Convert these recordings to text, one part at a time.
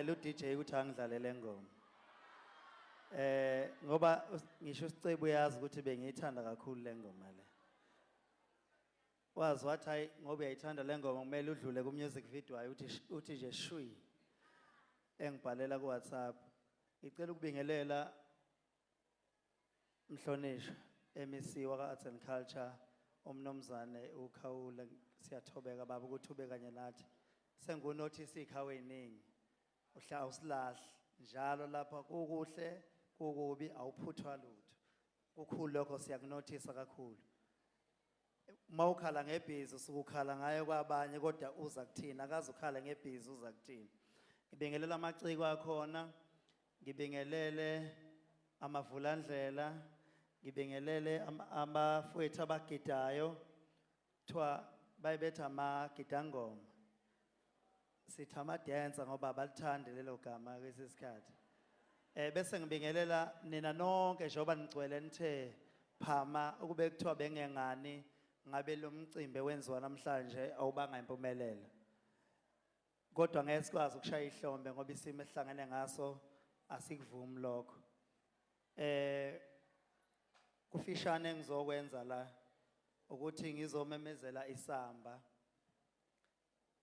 ngicela uDJ ukuthi angidlalele ngoma. Ngoba ngisho uSicebo uyazi ukuthi bengiyithanda kakhulu le ngoma le. Wazi wathi hayi ngoba uyayithanda le ngoma kumele udlule ku music video wayo uthi nje shwi. Engibhalela ku WhatsApp. Ngicela ukubingelela Mhlonishwa MEC waka Arts and Culture umnomzane uKhawula siyathobeka baba ukuthi ube kanye nathi. Sengunotice ikhawe eningi. Uhla usilahla njalo lapha kukuhle kukubi awuphuthwa lutho. Kukhulu lokho siyakunotice kakhulu. Mawukhala ngebhizi usukukhala ngayo kwabanye kodwa uza kuthina akaze ukhala ngebhizi uza kuthina. Ngibingelela amaciko akhona, ngibingelele amavulandlela, ngibingelele amafowethu abagidayo kuthiwa bayibetha amagidangoma. Sithi ama-dancer ngoba balithande lelo gama kwesisikhathi. Bese ngibingelela nina nonke njengoba nigcwele nithe phama ukube kuthiwa bengengani ngabe lo mcimbi wenziwa namhlanje awubanga impumelelo. Kodwa ngeke sikwazi ukushaya ihlombe ngoba isimo esihlangene ngaso asikuvumi lokho. Kufishane engizokwenza la ukuthi ngizomemezela isamba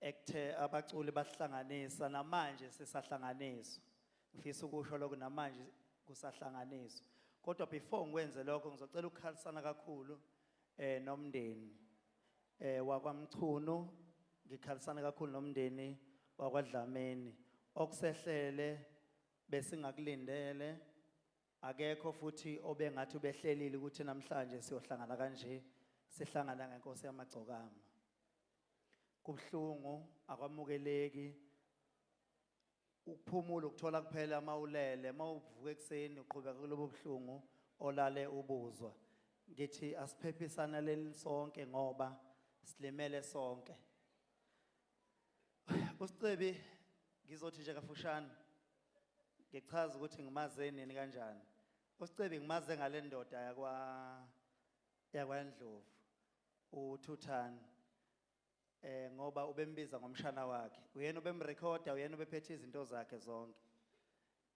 ekuthe abaculi bahlanganisa namanje sisahlanganiswa. Ngifisa ukusho lokho namanje kusahlanganiswa. Kodwa before ngikwenze lokho ngizocela ukukhalisana kakhulu nomndeni wakwaMchunu, ngikhalisana kakhulu nomndeni wakwaDlamini. Okusehlele besingakulindele akekho futhi obengathi ubehlelile ukuthi namhlanje siyohlangana kanje sihlangana ngeNkosi yamaGcokama. Kubhlungu akwamukeleki ukuphumula ukuthola kuphela amawulele mawuvuka ekseni uqhubeka kulobo buhlungu olale ubuzwa. Ngithi asiphephisana leli sonke ngoba silimele sonke. uSicebi ngizothi nje kafushane ngichaza ukuthi ngimaze nini kanjani. uSicebi ngimaze ngale ndoda yakwaNdlovu uThuthani ngoba ubembiza ngomshana wakhe. Uyena ubemrecorda, uyena ubephethe izinto zakhe zonke.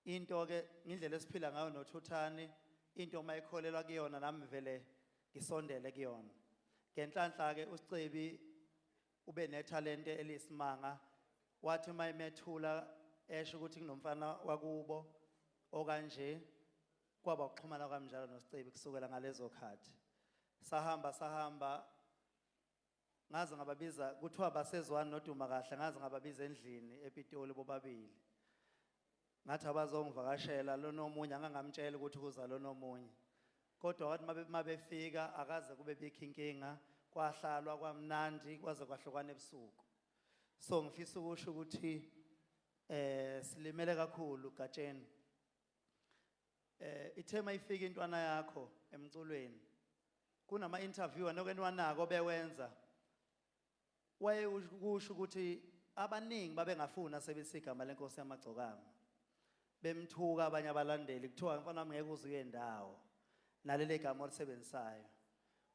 Into ke indlela esiphila ngayo noThuthani into mayikholelwa kuyona nami vele ngisondele kuyona. Ngenhlanhla ke uSicebi ube netalente elisimanga wathi mayimethula esho ukuthi kunomfana wakubo okanje kwaba ukuxhumana kwamjalo noSicebi kusukela ngalezo khathi. Sahamba ngaze ngababiza kuthiwa basezwani noDuma kahle ngaze ngababiza endlini ePitoli bobabili. Ngathi abazongivakashela lo nomunye angangamtshela ukuthi kuza lo nomunye. Kodwa wathi mabefika akaze kube bikho inkinga kwahlalwa kwamnandi kwaze kwahlukana ebusuku. So ngifisa ukusho ukuthi silimele kakhulu Gatsheni. Ithema ifika intwana yakho emculweni. Kunama interview anokenwanako bewenza. Waye ukusho ukuthi abaningi babengafuna sebesigama leNkosi yamaGcokama. Bemthuka abanye abalandeli kuthiwa mfana wami ngeke uze uyendawo nalele gama olisebenzisayo.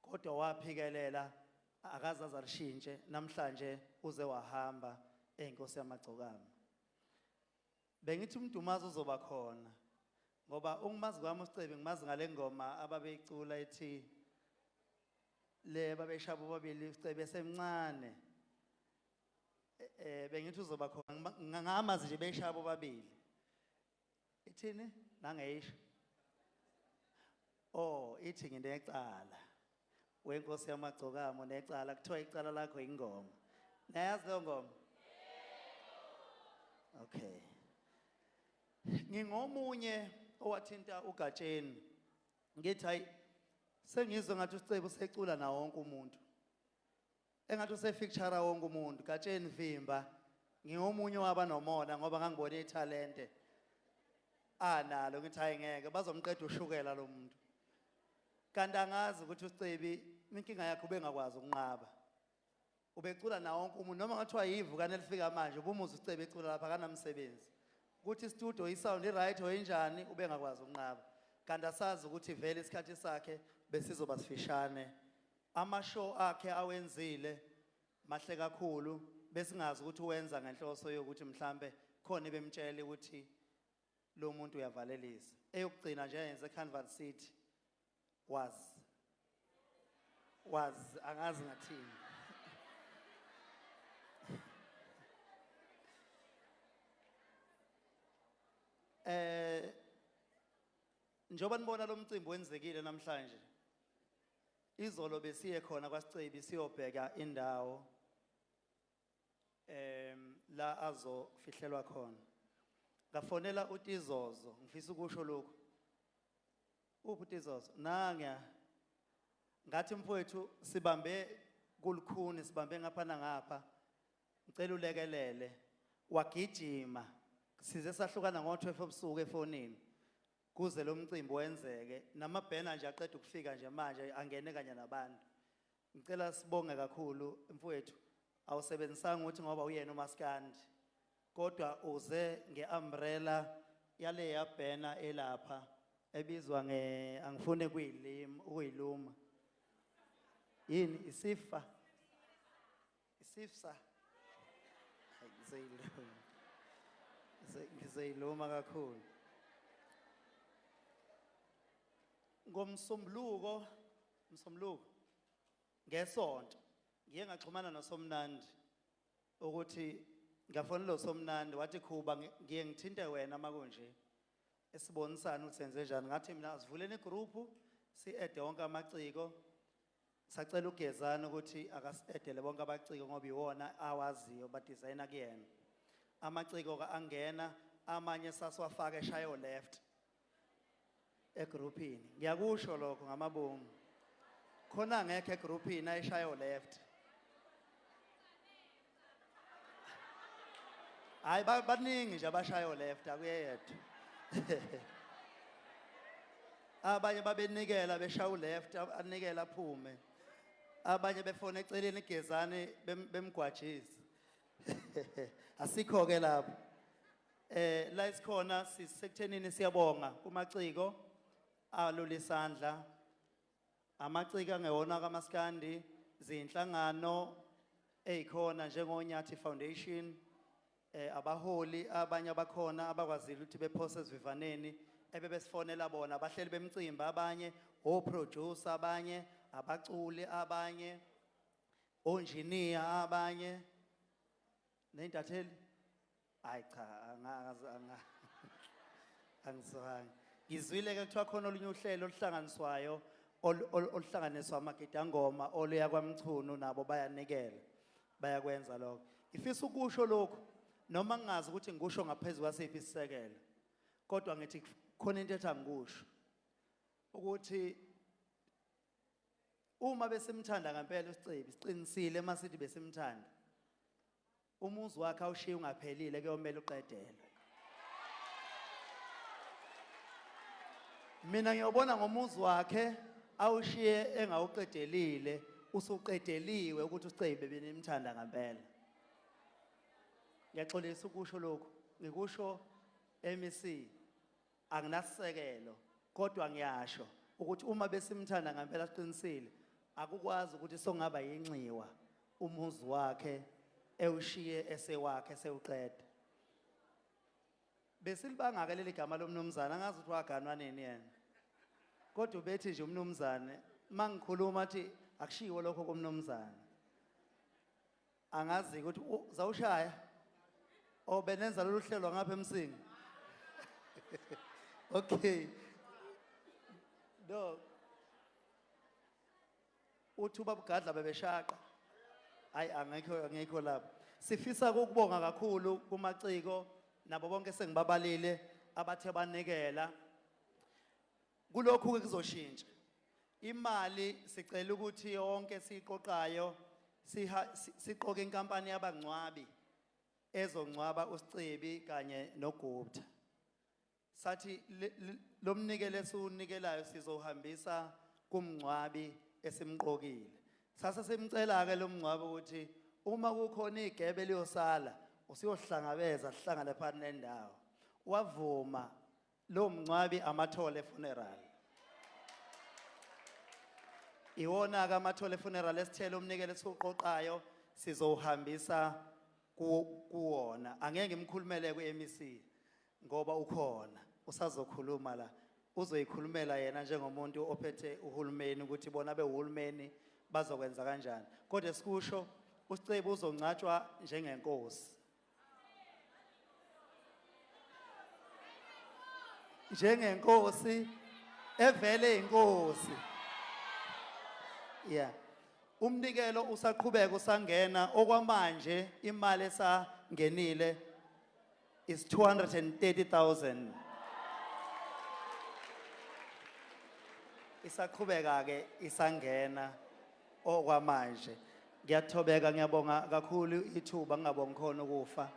Kodwa waphikelela akaze azalishintshe namhlanje uze wahamba eNkosi yamaGcokama. Bengithi uMdumazi uzoba khona ngoba ungimazi kwami uSicebi ngimazi ngale ngoma ababeyicula ethi le babeshaba bobabili uSicebi esemncane. Bengithi uzoba khona ngamazi nje beshaba bobabili. Ithini nangeyisho ithi nginecala weNkosi yamaGcokama necala kuthiwa icala lakho ingoma. Nayazi leyo ngoma? Okay. Ngingomunye owathinta uGatsheni. Ngithi hayi sengizwe ngathi uSicebi usecula na wonke umuntu. Engathi usefeature wonke umuntu. Gatsheni Vimba ngingomunye waba nomona ngoba ngangibona italente. Nalo ngithi hayi ngeke bazomqeda ushukela lo muntu. Kanti angazi ukuthi uSicebi inkinga yakhe ubengakwazi ukunqaba. Ubecula na wonke umuntu noma ngathiwa yivukane elifika manje ubumuza uSicebi ecula lapha kanamsebenzi. Ukuthi studio isound right oyinjani ubengakwazi ukunqaba. Kanti asazi ukuthi vele isikhathi sakhe besizoba sifishane. Amashow akhe awenzile mahle kakhulu besingazi ukuthi uwenza ngenhloso yokuthi mhlambe khona bemtshela ukuthi lo muntu uyavalelisa. Eyokugcina nje yenze Canvas City was angazi ngathini. Njoba nibona lo mcimbi wenzekile namhlanje. Izolo besiye khona kwaSicebi siyobheka indawo la azofihlelwa khona. Ngafonela uTizozo, ngifisa ukusho lokho. uTizozo nanga ngathi mfowethu sibambe kulukhuni sibambe ngapha nangapha. Ngicela ulekelele wagijima size sahlukana ngo12 ebusuku efonini kuze lo mcimbi wenzeke namabhena nje aqeda ukufika nje manje angene kanye nabantu. Ngicela sibonge kakhulu mfowethu awusebenzisanga ukuthi ngoba uyena uMaskandi kodwa uze ngeumbrella yale yabhena elapha ebizwa angifune ukuyiluma yini isifsa ngizeyiluma kakhulu. Ngomsombuluko ngesonto ngiye ngaxhumana noSomnandi ukuthi ngafonela uSomnandi wathi Khuba ngiye ngithinte wena makunje esibonisana ukuthi senze njani. Ngathi mina asivuleni igroup si-ede wonke amaciko sacela uGezana ukuthi akasi-edele bonke abaciko ngoba iwona awaziyo badesigner kuyena. Amaciko angena amanye sasiwafaka eshayo left egroupini. Ngiyakusho lokho ngamabomu khona ngeke egroupini ayishayo left. Hayi baningi nje abashayo left akuyedwa. Abanye babenikela beshaya left anikela aphume. Abanye befona eceleni iGezane bemgwajisa. Asikho ke lapho. La isikhona sisekuthenini siyabonga kumaciko alulisandla. Amaciko angewona kaMaskandi zinhlangano ezikhona njengoNyathi Foundation. Abaholi abanye abakhona abakwazile ukuthi bephose esivivaneni ebebesifonela bona abahleli bemcimbi abanye oproducer abanye abaculi abanye onjiniya abanye nentatheli hayi cha angiswanga ngizwile ke kuthiwa khona olunye uhlelo oluhlanganiswayo oluhlanganiswa amagidangoma oluya kwaMchunu nabo bayanikela bayakwenza lokho. Ifisa ukusho lokho noma ngingazi ukuthi ngikusho ngaphezulu kwasiphi isisekelo kodwa ngithi khona into ethi angikusho ukuthi uma besimthanda ngempela uSicebi siqinisile masithi besimthanda umuzi wakhe awushiya ungaphelile kuyomela uqedele. Mina ngiyobona ngomuzi wakhe awushiye engawuqedelile usuqedeliwe ukuthi uSicebi benimthanda ngempela. Ngiyaxolisa ukusho lokho ngikusho MEC anginasisekelo kodwa ngiyasho ukuthi uma besimthanda ngempela siqinisile akukwazi ukuthi songaba yinxiwa umuzi wakhe ewushiye esewakhe sewuqeda. Besilibanga ke leli gama lomnumzana angazi ukuthi waganwa nini yena kodwa ubethi nje umnumzane mangikhuluma athi akushiwo lokho komnumzana angazi ukuthi zawushaya benenza lolu hlelo ngapha eMsingi. Okay no uthuba bugadla bebeshaqa hayi angekho lapho. Sifisa ukubonga kakhulu kumaciko nabo bonke sengibabalile abathe banikela kulokhu ke kuzoshintsha imali. Sicela ukuthi yonke siqoqayo siqoke inkampani yabangcwabi ezongcwaba uSicebi kanye noGupta. Sathi lo mnikelo esiunikelayo sizohambisa kumngcwabi esimqokile. Sasa simcela ke lo mngcwabi ukuthi uma kukhona igebe liyosala usiyohlangabeza sihlangane phakathi nendawo. Wavuma lo mngcwabi Amathole Funeral. Iwona ke Amathole Funeral esithele umnikelo esiqoqayo sizohambisa kuwona. Angeke ngimkhulumele ku-MEC ngoba ukhona usazokhuluma la, uzoyikhulumela yena njengomuntu ophethe uhulumeni ukuthi bona behulumeni bazokwenza kanjani. Kodwa sikusho uSicebo uzoncatshwa njengenkosi, njengenkosi evele inkosi. Yeah, umnikelo usaqhubeka usangena. Okwamanje imali esangenile is 230,000. Isaqhubeka ke isangena okwamanje. Ngiyathobeka, ngiyabonga kakhulu ithuba, ngingabongi khona ukufa.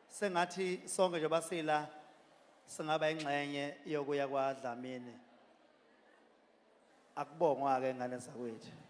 Sengathi sonke nje basila singaba ingxenye yokuya kwaDlamini. Akubongwa ke ngane zakwethu.